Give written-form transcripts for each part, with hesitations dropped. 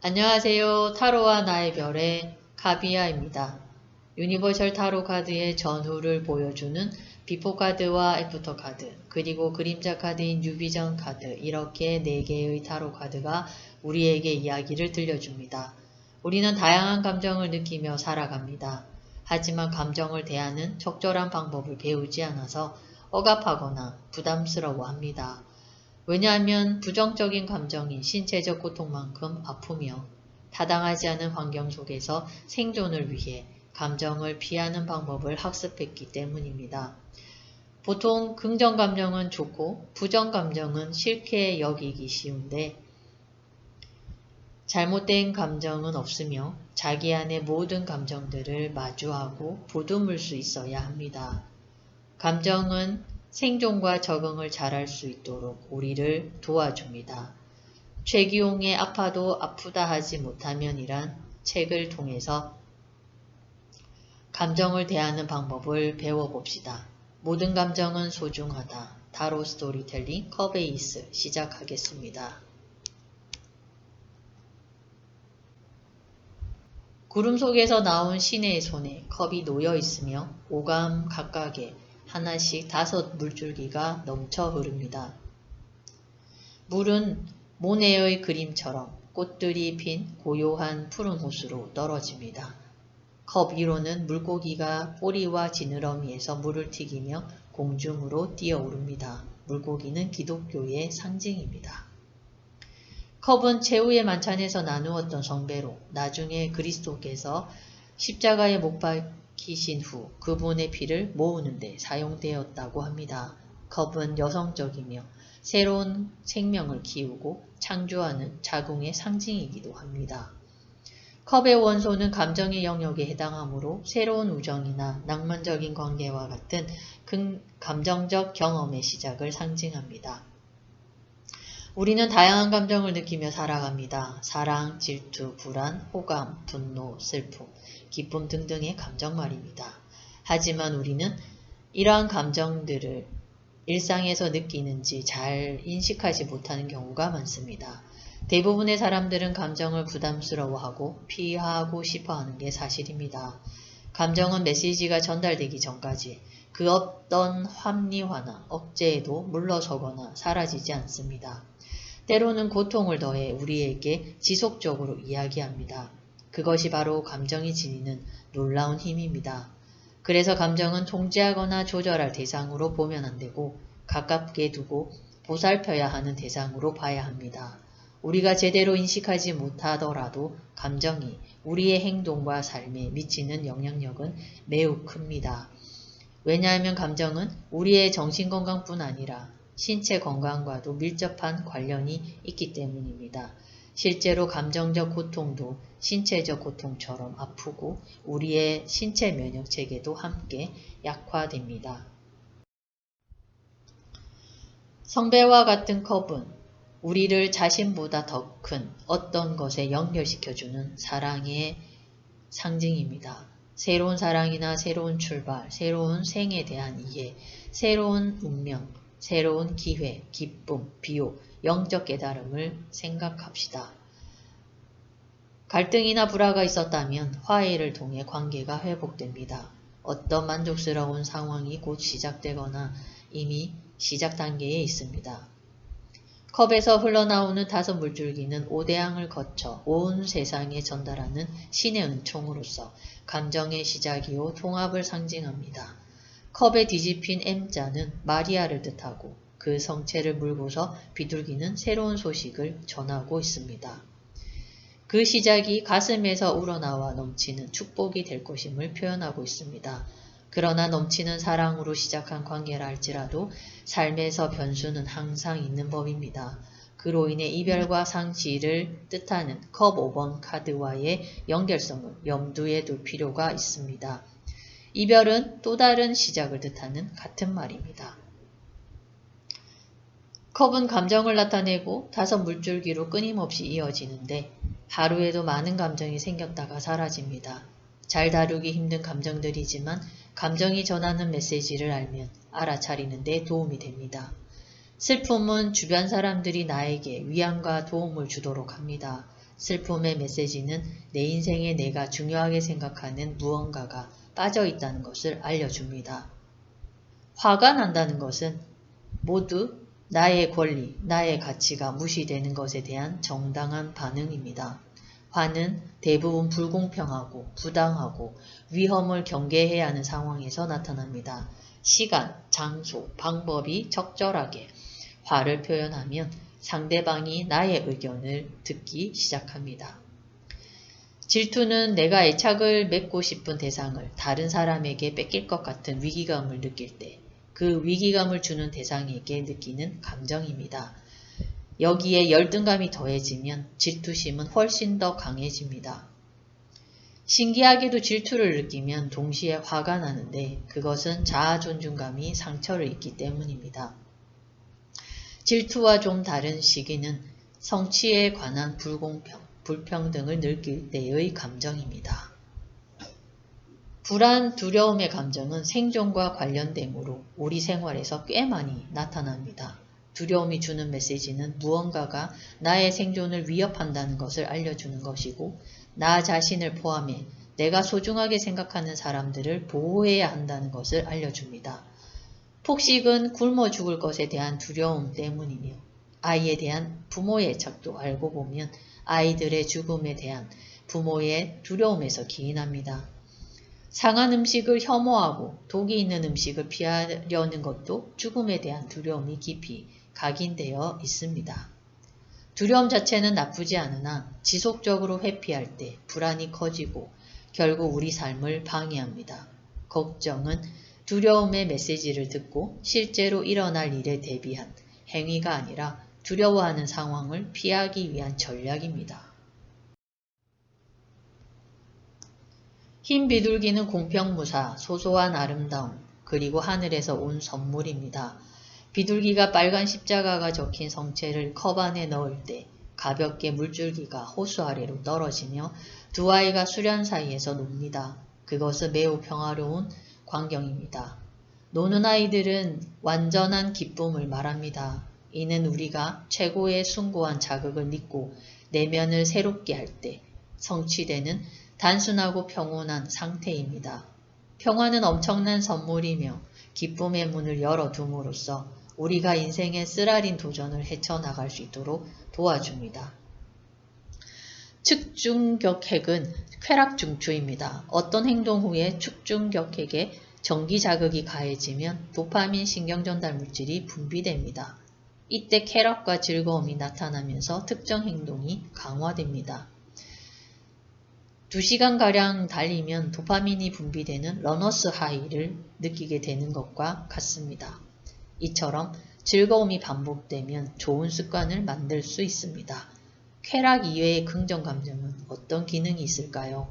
안녕하세요. 타로와 나의 별의 카비아입니다. 유니버셜 타로 카드의 전후를 보여주는 비포 카드와 애프터 카드, 그리고 그림자 카드인 뉴비전 카드, 이렇게 4개의 타로 카드가 우리에게 이야기를 들려줍니다. 우리는 다양한 감정을 느끼며 살아갑니다. 하지만 감정을 대하는 적절한 방법을 배우지 않아서 억압하거나 부담스러워합니다. 왜냐하면 부정적인 감정이 신체적 고통만큼 아프며 타당하지 않은 환경 속에서 생존을 위해 감정을 피하는 방법을 학습했기 때문입니다. 보통 긍정 감정은 좋고 부정 감정은 싫게 여기기 쉬운데 잘못된 감정은 없으며 자기 안의 모든 감정들을 마주하고 보듬을 수 있어야 합니다. 감정은 생존과 적응을 잘할 수 있도록 우리를 도와줍니다. 최기용의 아파도 아프다 하지 못하면 이란 책을 통해서 감정을 대하는 방법을 배워봅시다. 모든 감정은 소중하다. 타로 스토리텔링 커베이스 시작하겠습니다. 구름 속에서 나온 신의 손에 컵이 놓여 있으며 오감 각각에 하나씩 5 물줄기가 넘쳐 흐릅니다. 물은 모네의 그림처럼 꽃들이 핀 고요한 푸른 호수로 떨어집니다. 컵 위로는 물고기가 꼬리와 지느러미에서 물을 튀기며 공중으로 뛰어오릅니다. 물고기는 기독교의 상징입니다. 컵은 최후의 만찬에서 나누었던 성배로 나중에 그리스도께서 십자가에 못 박히신 후 그분의 피를 모으는 데 사용되었다고 합니다. 컵은 여성적이며 새로운 생명을 키우고 창조하는 자궁의 상징이기도 합니다. 컵의 원소는 감정의 영역에 해당하므로 새로운 우정이나 낭만적인 관계와 같은 감정적 경험의 시작을 상징합니다. 우리는 다양한 감정을 느끼며 살아갑니다. 사랑, 질투, 불안, 호감, 분노, 슬픔, 기쁨 등등의 감정 말입니다. 하지만 우리는 이러한 감정들을 일상에서 느끼는지 잘 인식하지 못하는 경우가 많습니다. 대부분의 사람들은 감정을 부담스러워하고 피하고 싶어하는 게 사실입니다. 감정은 메시지가 전달되기 전까지 그 어떤 합리화나 억제에도 물러서거나 사라지지 않습니다. 때로는 고통을 더해 우리에게 지속적으로 이야기합니다. 그것이 바로 감정이 지니는 놀라운 힘입니다. 그래서 감정은 통제하거나 조절할 대상으로 보면 안 되고 가깝게 두고 보살펴야 하는 대상으로 봐야 합니다. 우리가 제대로 인식하지 못하더라도 감정이 우리의 행동과 삶에 미치는 영향력은 매우 큽니다. 왜냐하면 감정은 우리의 정신건강뿐 아니라 신체 건강과도 밀접한 관련이 있기 때문입니다. 실제로 감정적 고통도 신체적 고통처럼 아프고 우리의 신체 면역체계도 함께 약화됩니다. 성배와 같은 컵은 우리를 자신보다 더 큰 어떤 것에 연결시켜주는 사랑의 상징입니다. 새로운 사랑이나 새로운 출발, 새로운 생에 대한 이해, 새로운 운명, 새로운 기회, 기쁨, 비호, 영적 깨달음을 생각합시다. 갈등이나 불화가 있었다면 화해를 통해 관계가 회복됩니다. 어떤 만족스러운 상황이 곧 시작되거나 이미 시작 단계에 있습니다. 컵에서 흘러나오는 5 물줄기는 오대양을 거쳐 온 세상에 전달하는 신의 은총으로서 감정의 시작이요 통합을 상징합니다. 컵에 뒤집힌 M자는 마리아를 뜻하고 그 성체를 물고서 비둘기는 새로운 소식을 전하고 있습니다. 그 시작이 가슴에서 우러나와 넘치는 축복이 될 것임을 표현하고 있습니다. 그러나 넘치는 사랑으로 시작한 관계라 할지라도 삶에서 변수는 항상 있는 법입니다. 그로 인해 이별과 상실을 뜻하는 컵 5번 카드와의 연결성을 염두에 둘 필요가 있습니다. 이별은 또 다른 시작을 뜻하는 같은 말입니다. 컵은 감정을 나타내고 5 물줄기로 끊임없이 이어지는데 하루에도 많은 감정이 생겼다가 사라집니다. 잘 다루기 힘든 감정들이지만 감정이 전하는 메시지를 알면 알아차리는 데 도움이 됩니다. 슬픔은 주변 사람들이 나에게 위안과 도움을 주도록 합니다. 슬픔의 메시지는 내 인생에 내가 중요하게 생각하는 무언가가 빠져 있다는 것을 알려줍니다. 화가 난다는 것은 모두 나의 권리, 나의 가치가 무시되는 것에 대한 정당한 반응입니다. 화는 대부분 불공평하고 부당하고 위험을 경계해야 하는 상황에서 나타납니다. 시간, 장소, 방법이 적절하게 화를 표현하면 상대방이 나의 의견을 듣기 시작합니다. 질투는 내가 애착을 맺고 싶은 대상을 다른 사람에게 뺏길 것 같은 위기감을 느낄 때 그 위기감을 주는 대상에게 느끼는 감정입니다. 여기에 열등감이 더해지면 질투심은 훨씬 더 강해집니다. 신기하게도 질투를 느끼면 동시에 화가 나는데 그것은 자아 존중감이 상처를 입기 때문입니다. 질투와 좀 다른 시기는 성취에 관한 불공평, 불평등을 느낄 때의 감정입니다. 불안, 두려움의 감정은 생존과 관련되므로 우리 생활에서 꽤 많이 나타납니다. 두려움이 주는 메시지는 무언가가 나의 생존을 위협한다는 것을 알려주는 것이고 나 자신을 포함해 내가 소중하게 생각하는 사람들을 보호해야 한다는 것을 알려줍니다. 폭식은 굶어 죽을 것에 대한 두려움 때문이며 아이에 대한 부모의 애착도 알고 보면 아이들의 죽음에 대한 부모의 두려움에서 기인합니다. 상한 음식을 혐오하고 독이 있는 음식을 피하려는 것도 죽음에 대한 두려움이 깊이 각인되어 있습니다. 두려움 자체는 나쁘지 않으나 지속적으로 회피할 때 불안이 커지고 결국 우리 삶을 방해합니다. 걱정은 두려움의 메시지를 듣고 실제로 일어날 일에 대비한 행위가 아니라 두려워하는 상황을 피하기 위한 전략입니다. 흰 비둘기는 공평무사, 소소한 아름다움, 그리고 하늘에서 온 선물입니다. 비둘기가 빨간 십자가가 적힌 성체를 컵 안에 넣을 때 가볍게 물줄기가 호수 아래로 떨어지며 두 아이가 수련 사이에서 놉니다. 그것은 매우 평화로운 광경입니다. 노는 아이들은 완전한 기쁨을 말합니다. 이는 우리가 최고의 숭고한 자극을 믿고 내면을 새롭게 할 때 성취되는 단순하고 평온한 상태입니다. 평화는 엄청난 선물이며 기쁨의 문을 열어둠으로써 우리가 인생의 쓰라린 도전을 헤쳐나갈 수 있도록 도와줍니다. 측중격핵은 쾌락중추입니다. 어떤 행동 후에 측중격핵에 전기 자극이 가해지면 도파민 신경전달 물질이 분비됩니다. 이때 쾌락과 즐거움이 나타나면서 특정 행동이 강화됩니다. 2시간가량 달리면 도파민이 분비되는 러너스 하이를 느끼게 되는 것과 같습니다. 이처럼 즐거움이 반복되면 좋은 습관을 만들 수 있습니다. 쾌락 이외의 긍정 감정은 어떤 기능이 있을까요?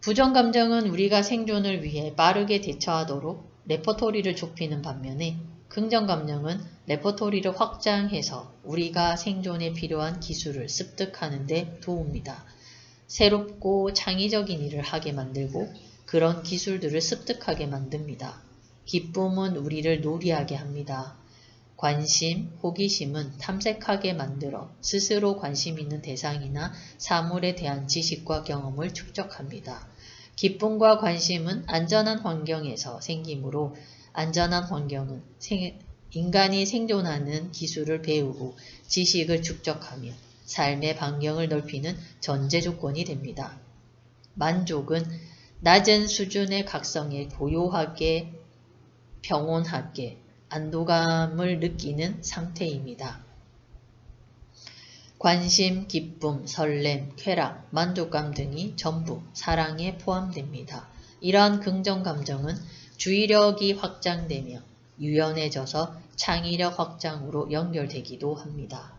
부정 감정은 우리가 생존을 위해 빠르게 대처하도록 레퍼토리를 좁히는 반면에 긍정 감정은 레퍼토리를 확장해서 우리가 생존에 필요한 기술을 습득하는 데 도웁니다. 새롭고 창의적인 일을 하게 만들고 그런 기술들을 습득하게 만듭니다. 기쁨은 우리를 놀이하게 합니다. 관심, 호기심은 탐색하게 만들어 스스로 관심 있는 대상이나 사물에 대한 지식과 경험을 축적합니다. 기쁨과 관심은 안전한 환경에서 생기므로 안전한 환경은 인간이 생존하는 기술을 배우고 지식을 축적하며 삶의 반경을 넓히는 전제 조건이 됩니다. 만족은 낮은 수준의 각성에 고요하게, 평온하게, 안도감을 느끼는 상태입니다. 관심, 기쁨, 설렘, 쾌락, 만족감 등이 전부 사랑에 포함됩니다. 이러한 긍정 감정은 주의력이 확장되며 유연해져서 창의력 확장으로 연결되기도 합니다.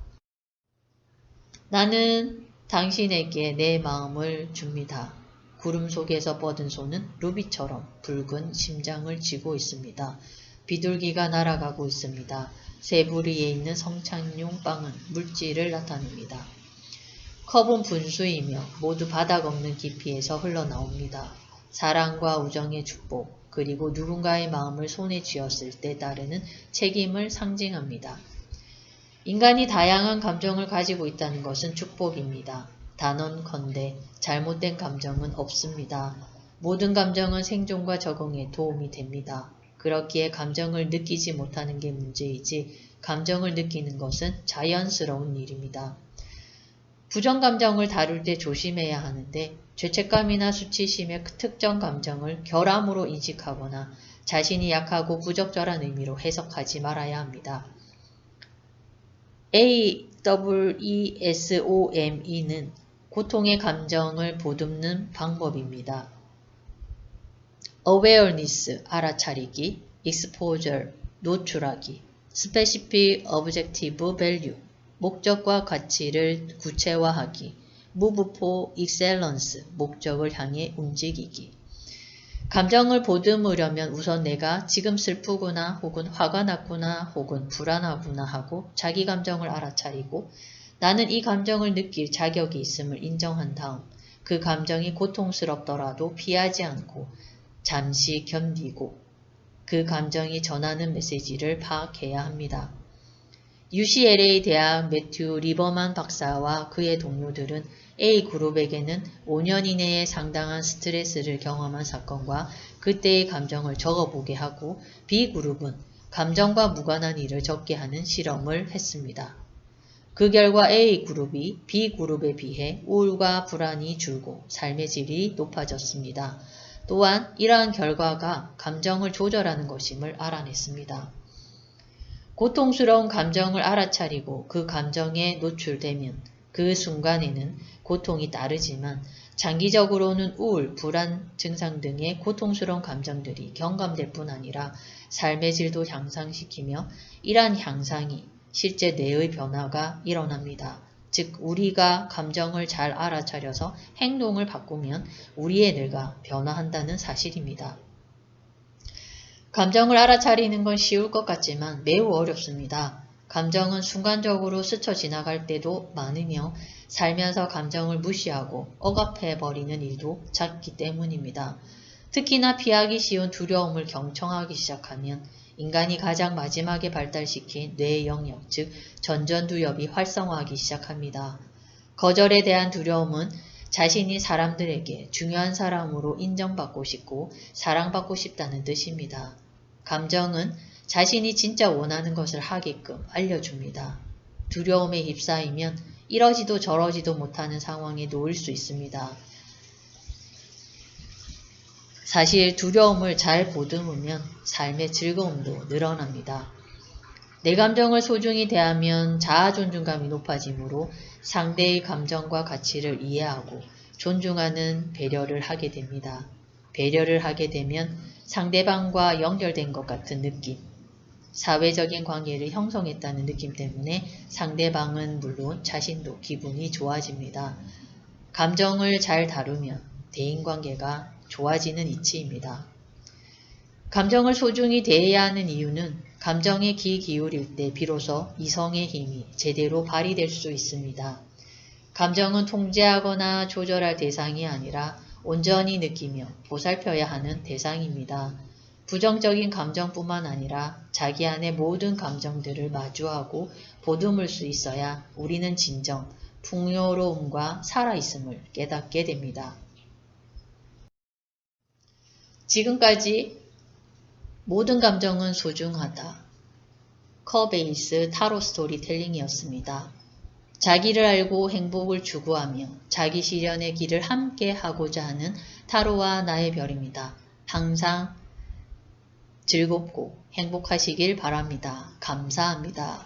나는 당신에게 내 마음을 줍니다. 구름 속에서 뻗은 손은 루비처럼 붉은 심장을 쥐고 있습니다. 비둘기가 날아가고 있습니다. 세부리에 있는 성착용 빵은 물질을 나타냅니다. 컵은 분수이며 모두 바닥 없는 깊이에서 흘러나옵니다. 사랑과 우정의 축복, 그리고 누군가의 마음을 손에 쥐었을 때 따르는 책임을 상징합니다. 인간이 다양한 감정을 가지고 있다는 것은 축복입니다. 단언컨대 잘못된 감정은 없습니다. 모든 감정은 생존과 적응에 도움이 됩니다. 그렇기에 감정을 느끼지 못하는 게 문제이지 감정을 느끼는 것은 자연스러운 일입니다. 부정감정을 다룰 때 조심해야 하는데 죄책감이나 수치심의 특정 감정을 결함으로 인식하거나 자신이 약하고 부적절한 의미로 해석하지 말아야 합니다. AWESOME는 고통의 감정을 보듬는 방법입니다. awareness, 알아차리기, exposure, 노출하기, specific objective value, 목적과 가치를 구체화하기, move for excellence, 목적을 향해 움직이기. 감정을 보듬으려면 우선 내가 지금 슬프구나 혹은 화가 났구나 혹은 불안하구나 하고 자기 감정을 알아차리고 나는 이 감정을 느낄 자격이 있음을 인정한 다음 그 감정이 고통스럽더라도 피하지 않고 잠시 견디고 그 감정이 전하는 메시지를 파악해야 합니다. UCLA 대학 매튜 리버만 박사와 그의 동료들은 A그룹에게는 5년 이내에 상당한 스트레스를 경험한 사건과 그때의 감정을 적어보게 하고 B그룹은 감정과 무관한 일을 적게 하는 실험을 했습니다. 그 결과 A그룹이 B그룹에 비해 우울과 불안이 줄고 삶의 질이 높아졌습니다. 또한 이러한 결과가 감정을 조절하는 것임을 알아냈습니다. 고통스러운 감정을 알아차리고 그 감정에 노출되면 그 순간에는 고통이 따르지만 장기적으로는 우울, 불안 증상 등의 고통스러운 감정들이 경감될 뿐 아니라 삶의 질도 향상시키며 이러한 향상이 실제 뇌의 변화가 일어납니다. 즉 우리가 감정을 잘 알아차려서 행동을 바꾸면 우리의 뇌가 변화한다는 사실입니다. 감정을 알아차리는 건 쉬울 것 같지만 매우 어렵습니다. 감정은 순간적으로 스쳐 지나갈 때도 많으며 살면서 감정을 무시하고 억압해버리는 일도 잦기 때문입니다. 특히나 피하기 쉬운 두려움을 경청하기 시작하면 인간이 가장 마지막에 발달시킨 뇌의 영역, 즉 전전두엽이 활성화하기 시작합니다. 거절에 대한 두려움은 자신이 사람들에게 중요한 사람으로 인정받고 싶고 사랑받고 싶다는 뜻입니다. 감정은 자신이 진짜 원하는 것을 하게끔 알려줍니다. 두려움에 휩싸이면 이러지도 저러지도 못하는 상황에 놓일 수 있습니다. 사실 두려움을 잘 보듬으면 삶의 즐거움도 늘어납니다. 내 감정을 소중히 대하면 자아 존중감이 높아지므로 상대의 감정과 가치를 이해하고 존중하는 배려를 하게 됩니다. 배려를 하게 되면 상대방과 연결된 것 같은 느낌, 사회적인 관계를 형성했다는 느낌 때문에 상대방은 물론 자신도 기분이 좋아집니다. 감정을 잘 다루면 대인관계가 좋아지는 이치입니다. 감정을 소중히 대해야 하는 이유는 감정에 귀 기울일 때 비로소 이성의 힘이 제대로 발휘될 수 있습니다. 감정은 통제하거나 조절할 대상이 아니라 온전히 느끼며 보살펴야 하는 대상입니다. 부정적인 감정뿐만 아니라 자기 안의 모든 감정들을 마주하고 보듬을 수 있어야 우리는 진정 풍요로움과 살아있음을 깨닫게 됩니다. 지금까지 모든 감정은 소중하다. 커베이스 타로 스토리텔링이었습니다. 자기를 알고 행복을 추구하며 자기 실현의 길을 함께 하고자 하는 타로와 나의 별입니다. 항상 즐겁고 행복하시길 바랍니다. 감사합니다.